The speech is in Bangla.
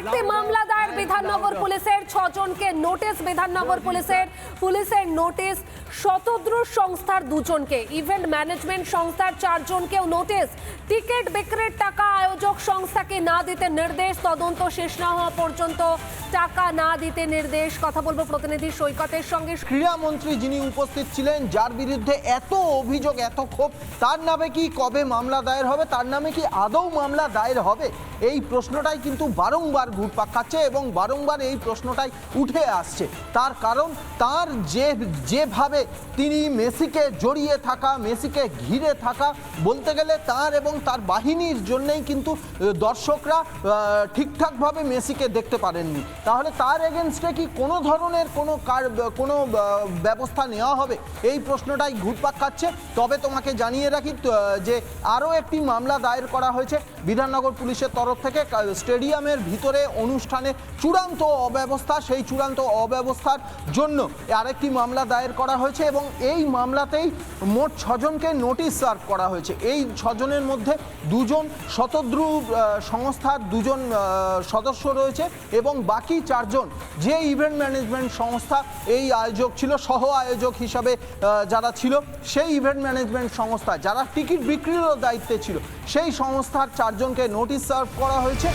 একটি মামলা দায়ের বিধাননগর পুলিশের, 6 জনকে নোটিশ বিধাননগর পুলিশের নোটিশ, শতদ্রু সংস্থার 2 জনকে, ইভেন্ট ম্যানেজমেন্ট সংস্থার 4 জনকেও নোটিশ। টিকিট বিক্রির টাকা আয়োজক সংস্থাকে না দিতে নির্দেশ, তদন্ত শেষ না হওয়া পর্যন্ত টাকা না দিতে নির্দেশ। কথা বলবো প্রতিনিধি সৈকতের সঙ্গে। ক্রীড়ামন্ত্রী যিনি উপস্থিত ছিলেন, যার বিরুদ্ধে এত অভিযোগ, এত ক্ষোভ, তার নামে কি কবে মামলা দায়ের হবে, তার নামে কি আদৌ মামলা দায়ের হবে, এই প্রশ্নটাই কিন্তু বারংবার ঘুরপাক খাচ্ছে এবং বারংবার এই প্রশ্নটাই উঠে আসছে। তার কারণ তার যেভাবে তিনি মেসিকে জড়িয়ে থাকা, মেসিকে ঘিরে থাকা, বলতে গেলে তার এবং তার বাহিনীর জন্যই কিন্তু দর্শকরা ঠিকঠাকভাবে মেসিকে দেখতে পারেননি। তাহলে তার এগেনস্টে কি কোনো ধরনের কোনো ব্যবস্থা নেওয়া হবে, এই প্রশ্নটাই ঘুরপাক খাচ্ছে। তবে তোমাকে জানিয়ে রাখি যে আরও একটি মামলা দায়ের করা হয়েছে বিধাননগর পুলিশের তরফ থেকে। স্টেডিয়ামের ভিতরে অনুষ্ঠানে চূড়ান্ত অব্যবস্থা, সেই চূড়ান্ত অব্যবস্থার জন্য আরেকটি মামলা দায়ের করা হয়েছে এবং এই মামলাতেই মোট 6 জনকে নোটিশ সার্ভ করা হয়েছে। এই 6 জনের মধ্যে 2 জন শতদ্রু সংস্থার 2 জন সদস্য রয়েছে এবং বাকি 4 জন যে ইভেন্ট ম্যানেজমেন্ট সংস্থা এই আয়োজক ছিল, সহ আয়োজক হিসাবে যারা ছিল, সেই ইভেন্ট ম্যানেজমেন্ট সংস্থা যারা টিকিট বিক্রিরও দায়িত্বে ছিল, সেই সংস্থার 4 জনকে নোটিশ সার্ভ করা হয়েছে।